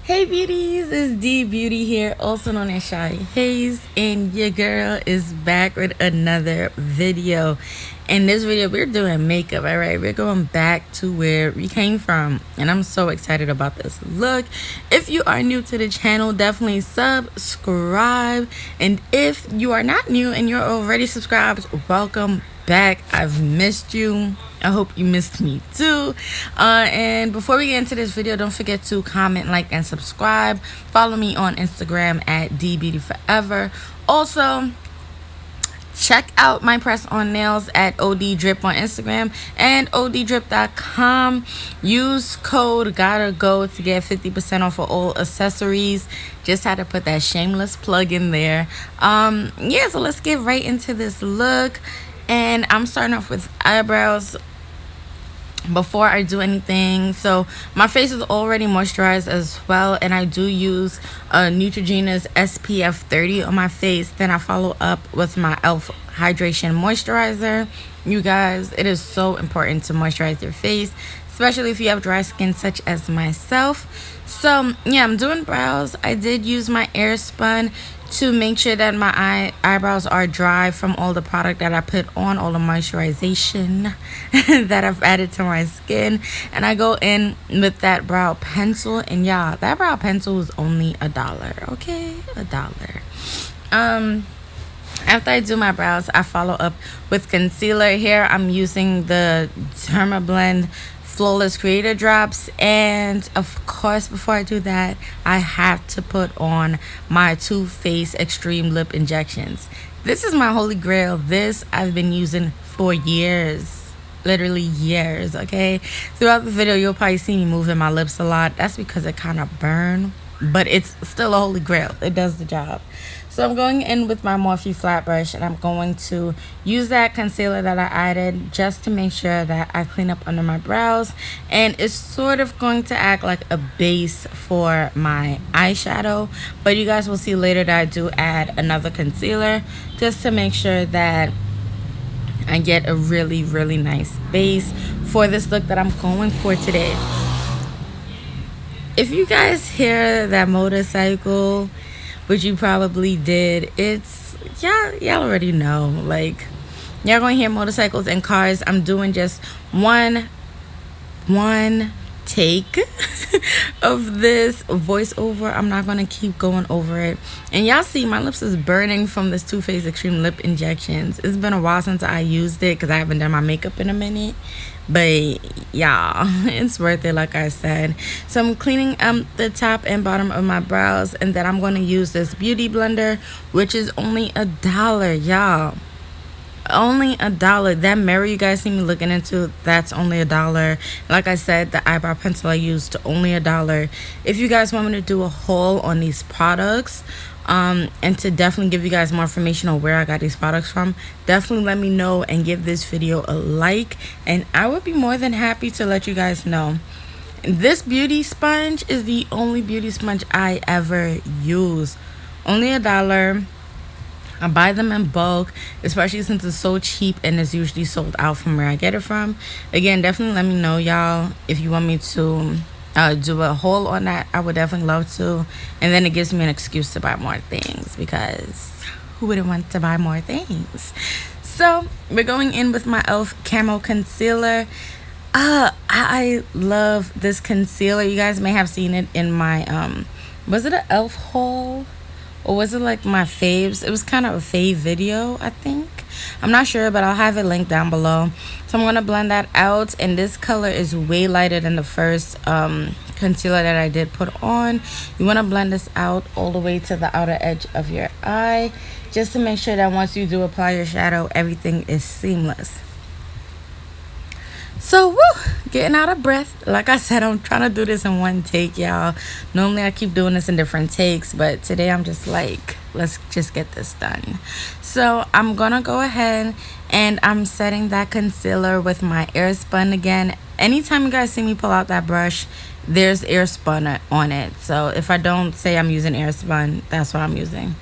Hey beauties, it's D Beauty here, also known as Shy Hayes, and your girl is back with another video. In this video, we're doing makeup, alright? We're going back to where we came from, and I'm so excited about this look. If you are new to the channel, definitely subscribe, and if you are not new and you're already subscribed, welcome back. I've missed you. I hope you missed me too. And before we get into this video, don't forget to comment, like, and subscribe. Follow me on Instagram at dbeautyforever. Also, check out my press on nails at OhdeeDripp on Instagram and OhdeeDripp.com. Use code gotta go to get 50% off of all accessories. Just had to put that shameless plug in there. Yeah, so let's get right into this look. And I'm starting off with eyebrows before I do anything. So my face is already moisturized as well, and I do use Neutrogena's SPF 30 on my face. Then I follow up with my E.L.F hydration moisturizer. You guys, it is so important to moisturize your face, especially if you have dry skin such as myself. So yeah, I'm doing brows. I did use my air spun to make sure that my eyebrows are dry from all the product that I put on, all the moisturization that I've added to my skin. And I go in with that brow pencil, and y'all, that brow pencil is only $1, okay? $1. After I do my brows, I follow up with concealer. Here I'm using the Dermablend Flawless Creator Drops, and of course before I do that, I have to put on my Too Faced Extreme Lip Injections. This is my holy grail. This I've been using for years, literally years, okay? Throughout the video you'll probably see me moving my lips a lot. That's because it kind of burn, but it's still a holy grail. It does the job. So I'm going in with my Morphe flat brush, and I'm going to use that concealer that I added just to make sure that I clean up under my brows. And it's sort of going to act like a base for my eyeshadow. But you guys will see later that I do add another concealer just to make sure that I get a really, really nice base for this look that I'm going for today. If you guys hear that motorcycle, which you probably did, it's y'all already know, like, y'all gonna hear motorcycles and cars. I'm doing just one take of this voiceover. I'm not gonna keep going over it. And y'all see my lips is burning from this Too Faced Extreme Lip Injections. It's been a while since I used it because I haven't done my makeup in a minute, but y'all, it's worth it, like I said. So I'm cleaning the top and bottom of my brows, and then I'm going to use this beauty blender, which is only $1, y'all. Only $1. That mirror you guys see me looking into, that's only $1. Like I said, the eyebrow pencil I used, only $1. If you guys want me to do a haul on these products, and to definitely give you guys more information on where I got these products from, definitely let me know and give this video a like, and I would be more than happy to let you guys know. This beauty sponge is the only beauty sponge I ever use. Only $1. I buy them in bulk, especially since it's so cheap and it's usually sold out from where I get it from. Again, definitely let me know, y'all, if you want me to do a haul on that. I would definitely love to, and then it gives me an excuse to buy more things, because who wouldn't want to buy more things? So we're going in with my E.L.F Camo concealer. I love this concealer. You guys may have seen it in my was it an E.L.F haul, or was it like my faves? It was kind of a fave video, I think. I'm not sure, but I'll have it linked down below. So I'm going to blend that out, and this color is way lighter than the first concealer that I did put on. You want to blend this out all the way to the outer edge of your eye, just to make sure that once you do apply your shadow, everything is seamless. So, getting out of breath. Like I said, I'm trying to do this in one take, y'all. Normally I keep doing this in different takes, but today I'm just like, let's just get this done. So I'm gonna go ahead and I'm setting that concealer with my air spun again. Anytime you guys see me pull out that brush, there's air spun on it. So if I don't say I'm using air spun, that's what I'm using.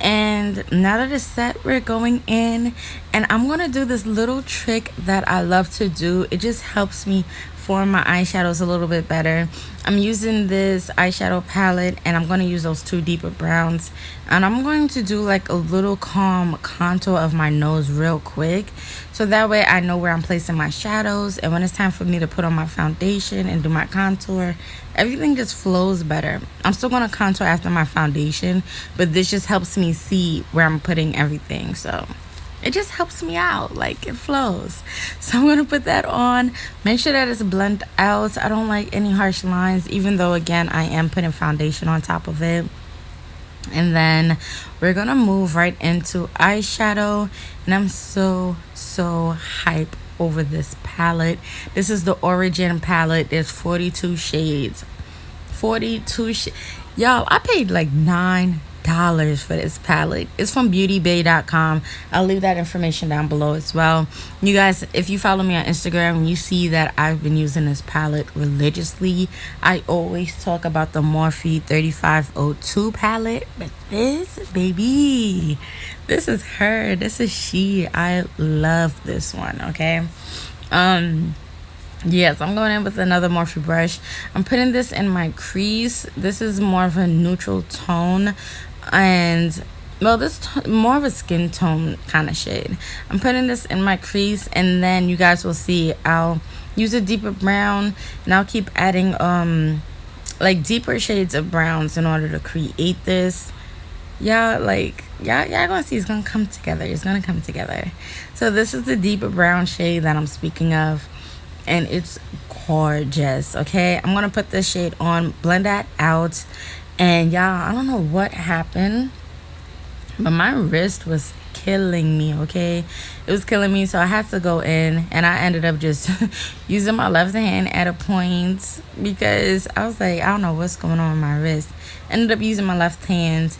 And now that it's set, we're going in And I'm gonna do this little trick that I love to do. It just helps me form my eyeshadows a little bit better. I'm using this eyeshadow palette, and I'm gonna use those two deeper browns, and I'm going to do like a little calm contour of my nose real quick, so that way I know where I'm placing my shadows, and when it's time for me to put on my foundation and do my contour, everything just flows better. I'm still gonna contour after my foundation, but this just helps me see where I'm putting everything, so it just helps me out, like it flows. So I'm gonna put that on, make sure that it's blended out. I don't like any harsh lines, even though again I am putting foundation on top of it. And then we're gonna move right into eyeshadow, and I'm so hype over this palette. This is the Origin palette. There's 42 shades. 42 y'all, I paid like $9 for this palette. It's from beautybay.com. I'll leave that information down below as well. You guys, if you follow me on Instagram, you see that I've been using this palette religiously. I always talk about the Morphe 3502 palette, but this baby, this is her, this is she. I love this one. Okay, yes, I'm going in with another Morphe brush. I'm putting this in my crease. This is more of a neutral tone, and well, more of a skin tone kind of shade. I'm putting this in my crease, and then you guys will see I'll use a deeper brown, and I'll keep adding like deeper shades of browns in order to create this. Y'all gonna see it's gonna come together. It's gonna come together. So this is the deeper brown shade that I'm speaking of, and it's gorgeous. Okay, I'm gonna put this shade on, blend that out, and y'all, I don't know what happened, but my wrist was killing me. Okay, it was killing me, so I had to go in, and I ended up just using my left hand at a point because I was like, I don't know what's going on with my wrist. Ended up using my left hand,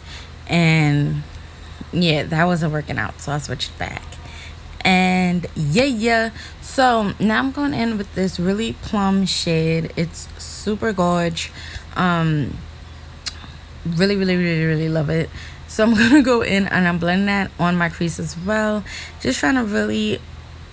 and yeah, that wasn't working out, so I switched back. And yeah, so now I'm going in with this really plum shade. It's super gorge. Really love it. So I'm gonna go in and I'm blending that on my crease as well, just trying to really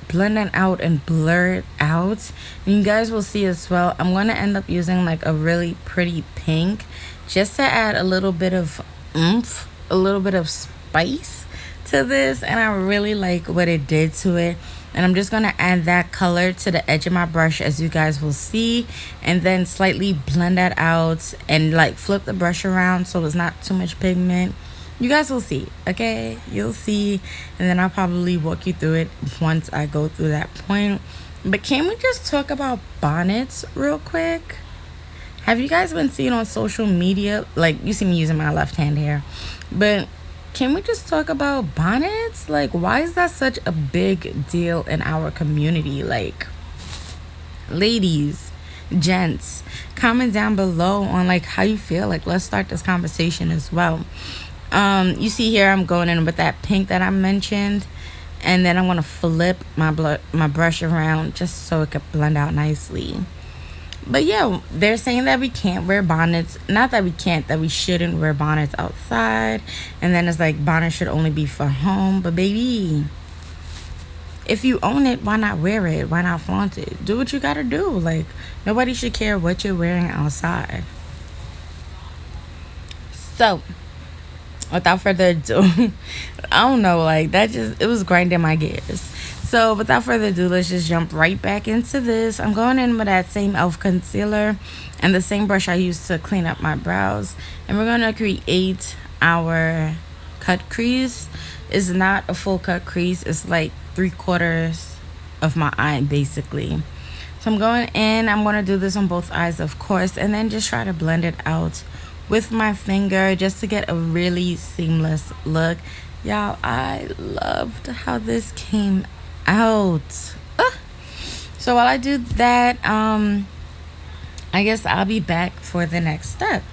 blend that out and blur it out. And you guys will see as well, I'm gonna end up using like a really pretty pink, just to add a little bit of oomph, a little bit of spice to this, and I really like what it did to it. And I'm just gonna add that color to the edge of my brush, as you guys will see, and then slightly blend that out and like flip the brush around so there's not too much pigment. You guys will see, okay? You'll see, and then I'll probably walk you through it once I go through that point. But can we just talk about bonnets real quick? Have you guys been seeing on social media, like you see me using my left hand here, but can we just talk about bonnets? Like, why is that such a big deal in our community? Like, ladies, gents, comment down below on like how you feel. Like, let's start this conversation as well. You see here I'm going in with that pink that I mentioned, and then I'm going to flip my brush around just so it could blend out nicely. But yeah, they're saying that we can't wear bonnets. Not that we can't, that we shouldn't wear bonnets outside. And then it's like bonnets should only be for home. But baby, if you own it, why not wear it? Why not flaunt it? Do what you gotta do. Like, nobody should care what you're wearing outside. So, without further ado, I don't know, like that just, it was grinding my gears. So without further ado, let's just jump right back into this. I'm going in with that same E.L.F. concealer and the same brush I used to clean up my brows. And we're going to create our cut crease. It's not a full cut crease. It's like 3/4 of my eye, basically. So I'm going in. I'm going to do this on both eyes, of course. And then just try to blend it out with my finger just to get a really seamless look. Y'all, I loved how this came out. So while I do that, I guess I'll be back for the next step.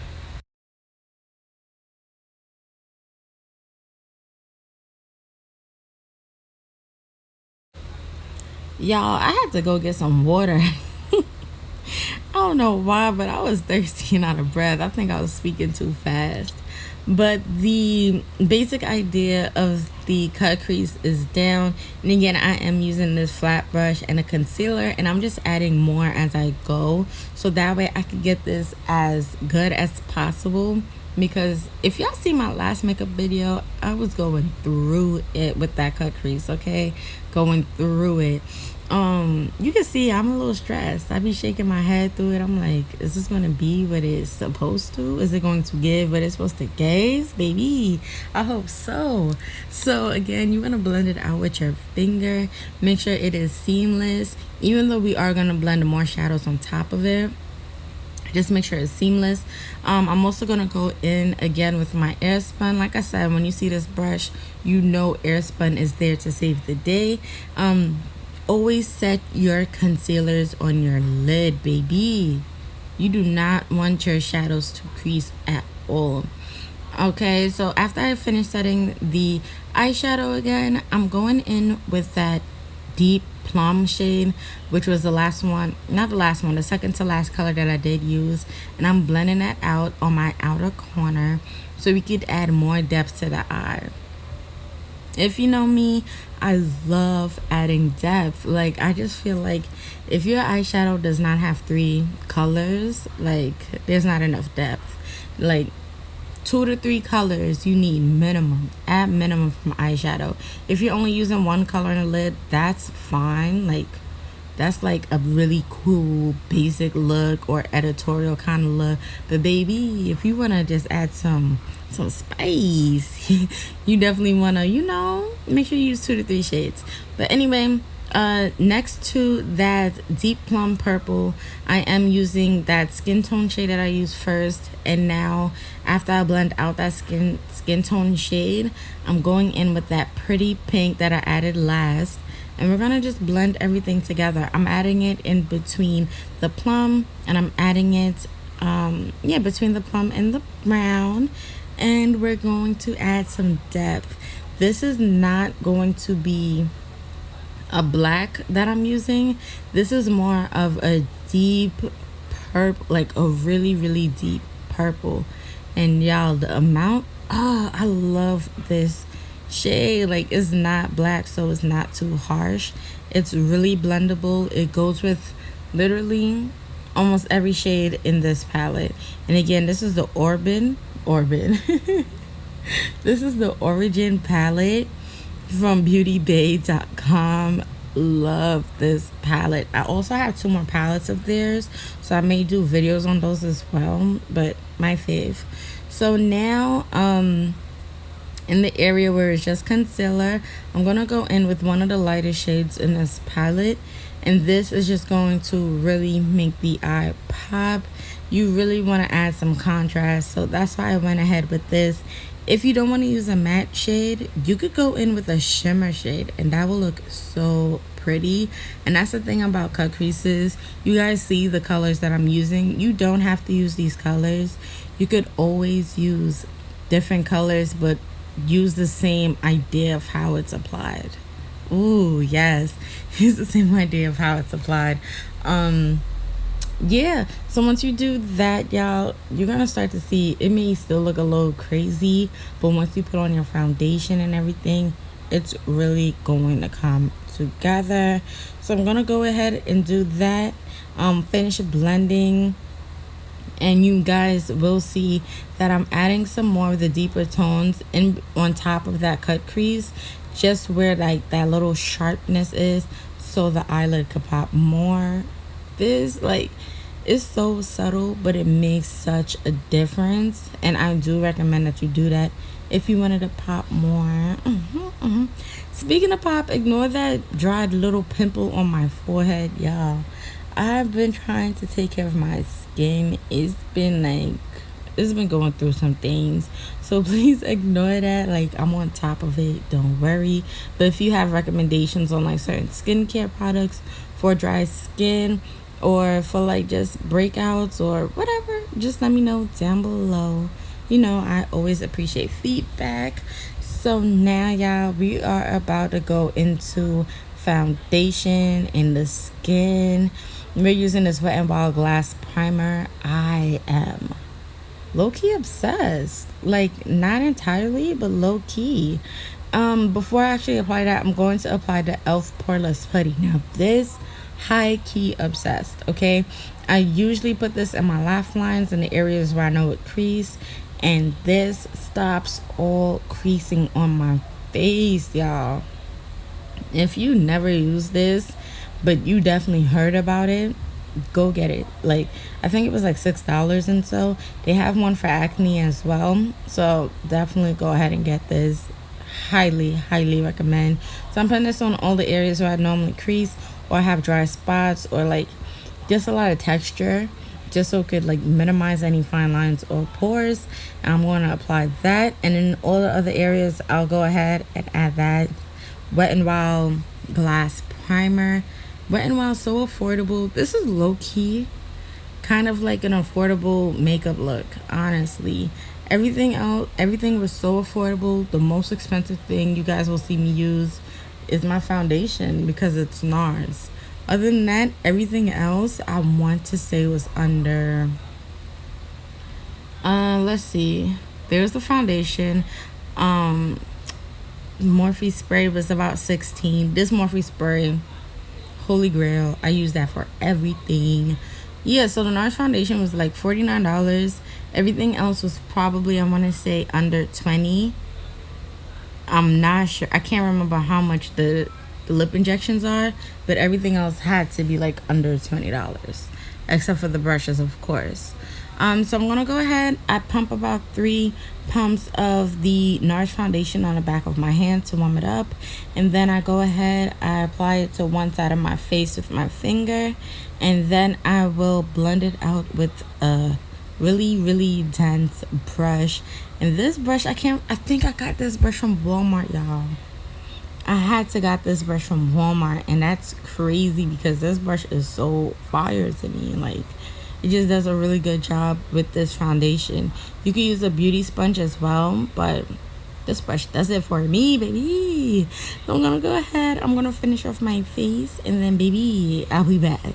Y'all, I had to go get some water. I don't know why, but I was thirsty and out of breath. I think I was speaking too fast. But the basic idea of the cut crease is down. And again, I am using this flat brush and a concealer, and I'm just adding more as I go. So that way I can get this as good as possible. Because if y'all see my last makeup video, I was going through it with that cut crease, okay? Going through it. You can see I'm a little stressed. I be shaking my head through it. I'm like, is this gonna be what it's supposed to? Is it going to give what it's supposed to give? Baby, I hope so. So again, you want to blend it out with your finger. Make sure it is seamless. Even though we are gonna blend more shadows on top of it, just make sure it's seamless. I'm also gonna go in again with my air spun. Like I said, when you see this brush, you know air spun is there to save the day. Always set your concealers on your lid, baby. You do not want your shadows to crease at all. Okay, so after I finish setting the eyeshadow again, I'm going in with that deep plum shade, which was the last one, not the last one, the second to last color that I did use. And I'm blending that out on my outer corner so we could add more depth to the eye. If you know me, I love adding depth. Like, I just feel like if your eyeshadow does not have 3 colors, like, there's not enough depth. Like, 2 to 3 colors you need minimum, at minimum, from eyeshadow. If you're only using 1 color in the lid, that's fine. Like, that's like a really cool basic look or editorial kind of look. But baby, if you want to just add some spice, you definitely want to, you know, make sure you use 2 to 3 shades. But anyway, next to that deep plum purple, I am using that skin tone shade that I used first. And now after I blend out that skin tone shade, I'm going in with that pretty pink that I added last. And we're gonna just blend everything together. I'm adding it in between the plum, and I'm adding it between the plum and the brown. And we're going to add some depth. This is not going to be a black that I'm using. This is more of a deep purple, like a really, really deep purple. And y'all, the amount, I love this shade. Like, it's not black, so it's not too harsh. It's really blendable. It goes with literally almost every shade in this palette. And again, this is the Origin this is the Origin palette from beautybay.com. Love this palette. I also have 2 more palettes of theirs, so I may do videos on those as well, but my fave. So now in the area where it's just concealer, I'm gonna go in with one of the lighter shades in this palette, and this is just going to really make the eye pop. You really want to add some contrast, so that's why I went ahead with this. If you don't want to use a matte shade, you could go in with a shimmer shade, and that will look so pretty. And that's the thing about cut creases. You guys see the colors that I'm using. You don't have to use these colors. You could always use different colors, but use the same idea of how it's applied. Ooh, yes. Use the same idea of how it's applied. Yeah, so once you do that, y'all, you're gonna start to see it may still look a little crazy, but once you put on your foundation and everything, it's really going to come together. So I'm gonna go ahead and do that, finish blending, and you guys will see that I'm adding some more of the deeper tones in on top of that cut crease, just where like that little sharpness is, so the eyelid could pop more. This, like, it's so subtle, but it makes such a difference, and I do recommend that you do that if you wanted to pop more. Speaking of pop, ignore that dried little pimple on my forehead, y'all. I've been trying to take care of my skin. It's been going through some things, so please ignore that. Like, I'm on top of it, don't worry. But if you have recommendations on like certain skincare products for dry skin, or for like just breakouts or whatever, just let me know down below. You know, I always appreciate feedback. So now, y'all, we are about to go into foundation in the skin. We're using this Wet n Wild glass primer. I am low-key obsessed, like not entirely but low-key. Before I actually apply that, I'm going to apply the E.L.F poreless putty. Now this, high-key obsessed. Okay, I usually put this in my laugh lines in the areas where I know it crease, and this stops all creasing on my face, y'all. If you never use this but you definitely heard about it, go get it. Like, I think it was like $6, and so they have one for acne as well, so definitely go ahead and get this. Highly recommend. So I'm putting this on all the areas where I normally crease or have dry spots or like just a lot of texture, just so it could like minimize any fine lines or pores. And I'm going to apply that, and in all the other areas I'll go ahead and add that Wet n Wild glass primer. Wet n Wild, so affordable. This is low-key kind of like an affordable makeup look, honestly. Everything was so affordable. The most expensive thing you guys will see me use is my foundation because it's Nars. Other than that, everything else I want to say was under, let's see, there's the foundation. Morphe spray was about 16. This Morphe spray, holy grail, I use that for everything. Yeah, so the Nars foundation was like $49. Everything else was probably, I want to say, under 20. I'm not sure, I can't remember how much the lip injections are, but everything else had to be like under $20, except for the brushes, of course. So I'm gonna go ahead, I pump about 3 pumps of the Nars foundation on the back of my hand to warm it up, and then I go ahead, I apply it to one side of my face with my finger, and then I will blend it out with a really dense brush. And this brush, I think I got this brush from Walmart, y'all. I had to got this brush from Walmart, and that's crazy because this brush is so fire to me. Like, it just does a really good job with this foundation. You can use a beauty sponge as well, but this brush does it for me, baby. So I'm gonna go ahead, I'm gonna finish off my face, and then baby, I'll be back.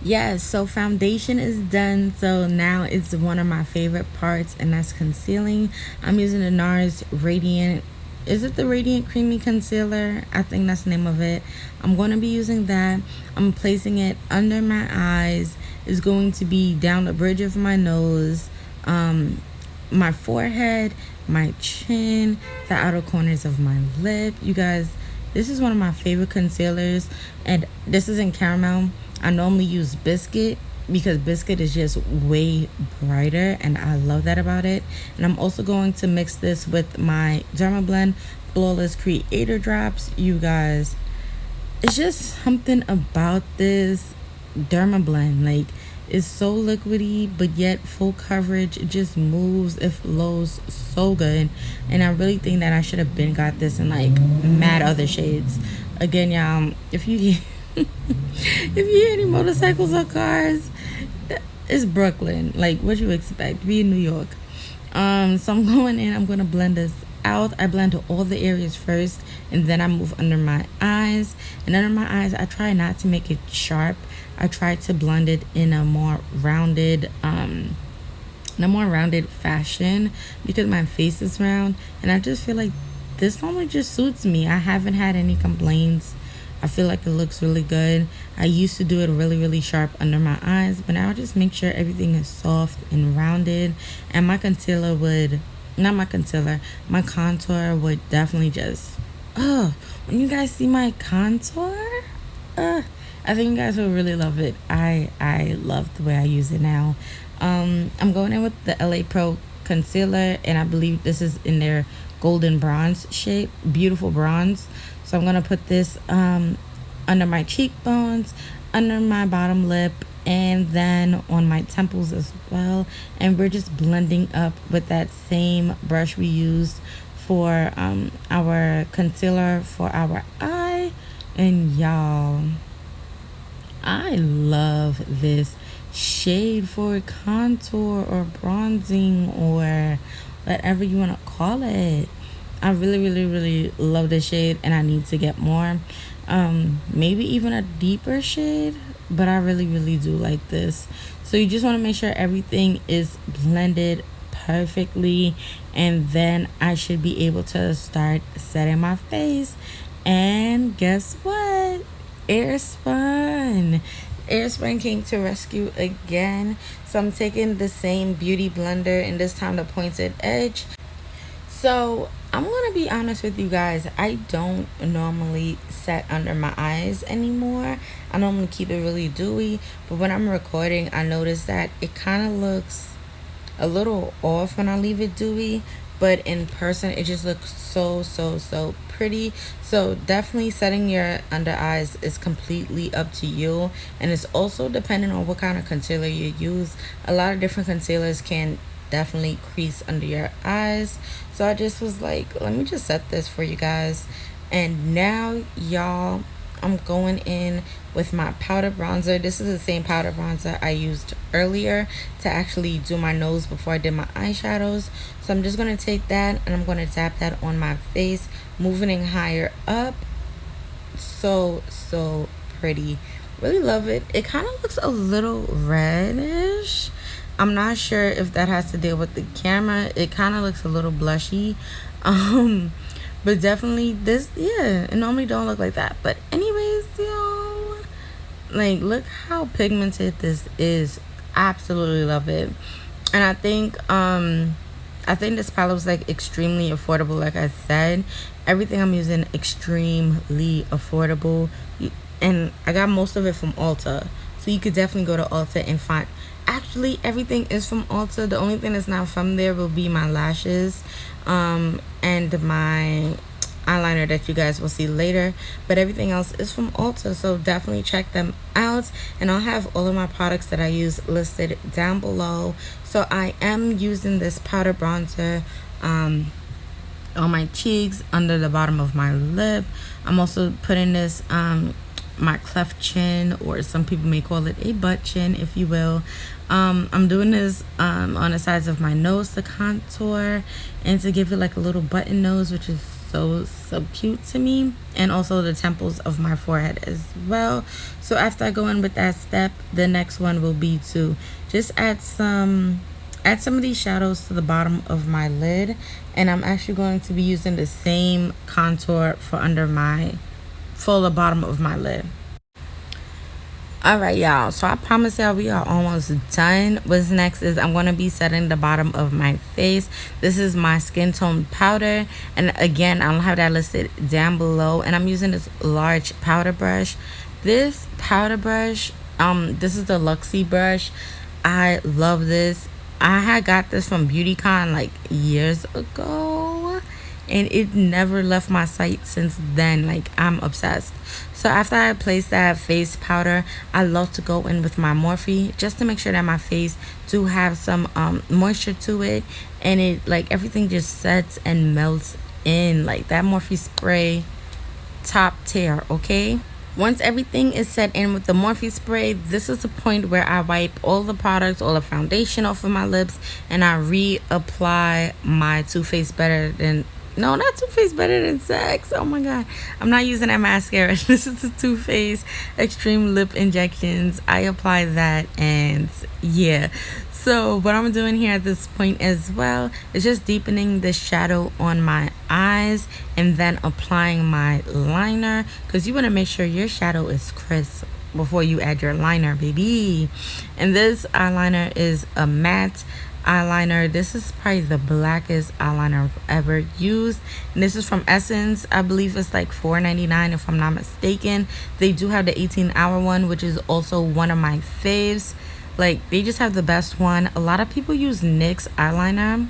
Yes, so foundation is done. So now it's one of my favorite parts, and that's concealing. I'm using the Nars Radiant. Is it the Radiant Creamy Concealer? I think that's the name of it. I'm going to be using that. I'm placing it under my eyes. It's going to be down the bridge of my nose, my forehead, my chin, the outer corners of my lip. You guys, this is one of my favorite concealers, and this is in caramel. I normally use Biscuit because Biscuit is just way brighter, and I love that about it. And I'm also going to mix this with my Dermablend Flawless Creator Drops. You guys, it's just something about this Dermablend. Like, it's so liquidy but yet full coverage. It just moves, it flows so good, and I really think that I should have been got this in like mad other shades. Again, y'all, if you if you hear any motorcycles or cars, it's Brooklyn. Like, what you expect? Be in New York. So I'm going in, I'm gonna blend this out. I blend to all the areas first, and then I move under my eyes. And under my eyes, I try not to make it sharp. I try to blend it in a more rounded fashion because my face is round, and I just feel like this normally just suits me. I haven't had any complaints. I feel like it looks really good. I used to do it really sharp under my eyes, but now I just make sure everything is soft and rounded. And my concealer would, not my concealer, my contour would definitely just, when you guys see my contour, I think you guys will really love it. I love the way I use it now. I'm going in with the LA Pro concealer, and I believe this is in their golden bronze shade, beautiful bronze. So I'm gonna put this under my cheekbones, under my bottom lip, and then on my temples as well. And we're just blending up with that same brush we used for our concealer for our eye. And y'all, I love this shade for contour or bronzing or whatever you want to call it. I really, really, really love this shade, and I need to get more. Maybe even a deeper shade, but I really, really do like this. So you just want to make sure everything is blended perfectly, and then I should be able to start setting my face. And guess what? Airspun. Airspun came to rescue again. So I'm taking the same beauty blender, and this time the pointed edge. So I'm gonna be honest with you guys, I don't normally set under my eyes anymore. I normally keep it really dewy, but when I'm recording, I notice that it kind of looks a little off when I leave it dewy, but in person it just looks so pretty. So definitely setting your under eyes is completely up to you, and it's also depending on what kind of concealer you use. A lot of different concealers can definitely crease under your eyes, so I just was like, let me just set this for you guys. And now y'all, I'm going in with my powder bronzer. This is the same powder bronzer I used earlier to actually do my nose before I did my eyeshadows. So I'm just going to take that and I'm going to tap that on my face, moving it higher up. So pretty. Really love it. It kind of looks a little reddish. I'm not sure if that has to deal with the camera. It kind of looks a little blushy. But definitely this, yeah, it normally don't look like that. But anyways, y'all, like, look how pigmented this is. Absolutely love it. And I think this palette was like extremely affordable. Like I said, everything I'm using extremely affordable, and I got most of it from Ulta. So you could definitely go to Ulta and find, actually everything is from Ulta. The only thing that's not from there will be my lashes and my eyeliner that you guys will see later, but everything else is from Ulta. So definitely check them out, and I'll have all of my products that I use listed down below. So I am using this powder bronzer on my cheeks, under the bottom of my lip. I'm also putting this my cleft chin, or some people may call it a butt chin, if you will. I'm doing this on the sides of my nose to contour and to give it like a little button nose, which is so cute to me, and also the temples of my forehead as well. So after I go in with that step, the next one will be to just add some of these shadows to the bottom of my lid, and I'm actually going to be using the same contour for the bottom of my lid. Alright, y'all, so I promise y'all we are almost done. What's next is I'm going to be setting the bottom of my face. This is my skin tone powder, and again, I'll have that listed down below. And I'm using this large powder brush. This powder brush, this is the Luxie brush. I love this. I had got this from BeautyCon like years ago, and it never left my sight since then. Like, I'm obsessed. So after I place that face powder, I love to go in with my Morphe just to make sure that my face do have some moisture to it, and it, like, everything just sets and melts in. Like, that Morphe spray, top tier, okay? Once everything is set in with the Morphe spray, this is the point where I wipe all the products, all the foundation off of my lips, and I reapply my Too Faced Better Than, no, not Too Faced Better Than Sex. Oh my god, I'm not using that mascara. This is the Too Faced Extreme Lip Injections. I apply that, and yeah. So what I'm doing here at this point as well is just deepening the shadow on my eyes, and then applying my liner, because you want to make sure your shadow is crisp before you add your liner, baby. And this eyeliner is a matte eyeliner. This is probably the blackest eyeliner I've ever used, and this is from Essence. I believe it's like $4.99 if I'm not mistaken. They do have the 18-hour one, which is also one of my faves. Like, they just have the best one. A lot of people use NYX eyeliner.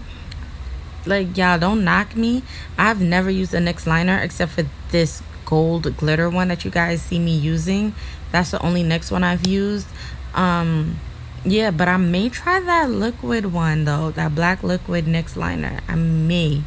Like, y'all, don't knock me. I've never used a NYX liner except for this gold glitter one that you guys see me using. That's the only NYX one I've used. Yeah, but I may try that liquid one though, that black liquid NYX liner. I may.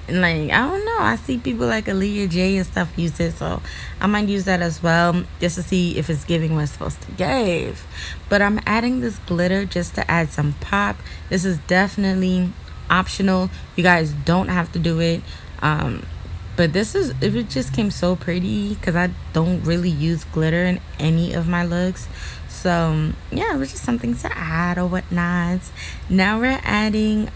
And like, I don't know, I see people like Aaliyah J and stuff use it, so I might use that as well, just to see if it's giving what it's supposed to give. But I'm adding this glitter just to add some pop. This is definitely optional. You guys don't have to do it. But it just came so pretty because I don't really use glitter in any of my looks. So yeah, it was just something to add or whatnot. Now we're adding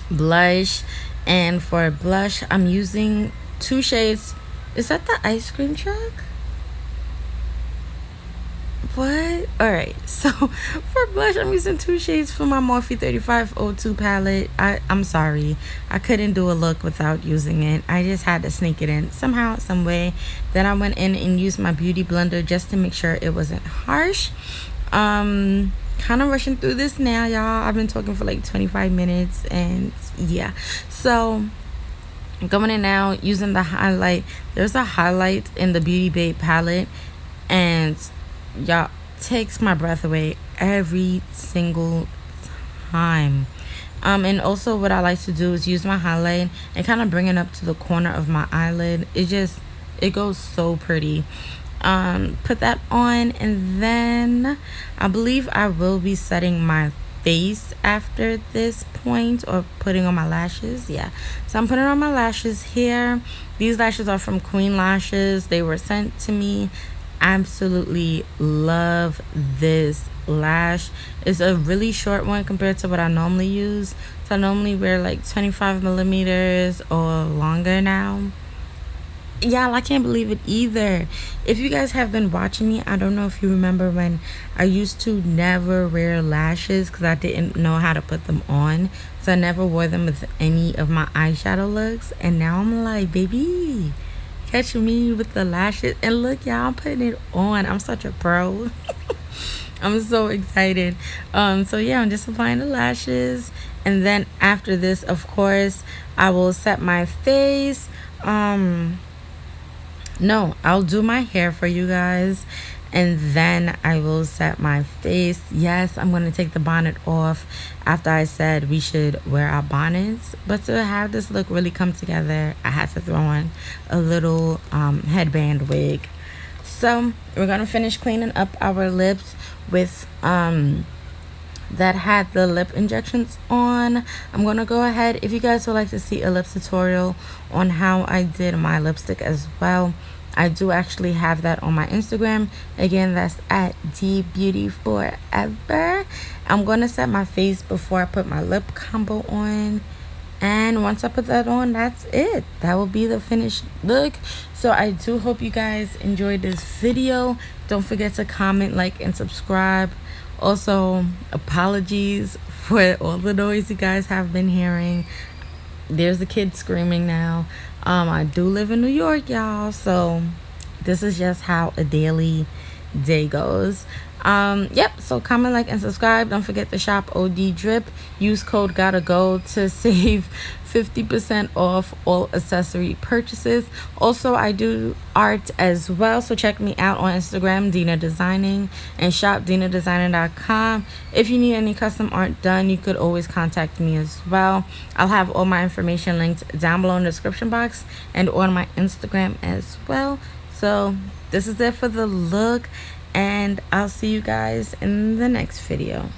blush, and for blush I'm using 2 shades. Is that the ice cream truck? What? Alright, so for blush I'm using 2 shades for my Morphe 3502 palette. I'm sorry, I couldn't do a look without using it. I just had to sneak it in somehow, some way. Then I went in and used my beauty blender just to make sure it wasn't harsh. Kind of rushing through this now, y'all. I've been talking for like 25 minutes, and yeah. So going in now using the highlight. There's a highlight in the Beauty Babe palette, and y'all, takes my breath away every single time. And also what I like to do is use my highlight and kind of bring it up to the corner of my eyelid. It goes so pretty. Put that on, and then I believe I will be setting my face after this point, or putting on my lashes. Yeah, so I'm putting on my lashes here. These lashes are from Queen Lashes. They were sent to me. Absolutely love this lash. It's a really short one compared to what I normally use. So I normally wear like 25 millimeters or longer now. Y'all, I can't believe it either. If you guys have been watching me, I don't know if you remember when I used to never wear lashes because I didn't know how to put them on. So I never wore them with any of my eyeshadow looks. And now I'm like, baby, catch me with the lashes. And look, y'all, I'm putting it on. I'm such a pro. I'm so excited. So yeah, I'm just applying the lashes. And then after this, of course, I will set my face. No, I'll do my hair for you guys, and then I will set my face. Yes, I'm going to take the bonnet off after I said we should wear our bonnets. But to have this look really come together, I had to throw on a little headband wig. So we're going to finish cleaning up our lips with that had the lip injections on. I'm gonna go ahead, if you guys would like to see a lip tutorial on how I did my lipstick as well, I do actually have that on my Instagram. Again, that's at dbeautyforever. I'm gonna set my face before I put my lip combo on, and once I put that on, that's it. That will be the finished look. So I do hope you guys enjoyed this video. Don't forget to comment, like, and subscribe. Also, apologies for all the noise you guys have been hearing. There's a kid screaming now. I do live in New York, y'all, so this is just how a daily day goes. Yep, so comment, like, and subscribe. Don't forget to shop OhdeeDripp. Use code gotta go to save 50% off all accessory purchases. Also, I do art as well, so check me out on Instagram, Dina Designing, and shop dinadesigning.com. If you need any custom art done, you could always contact me as well. I'll have all my information linked down below in the description box and on my Instagram as well. So this is it for the look, and I'll see you guys in the next video.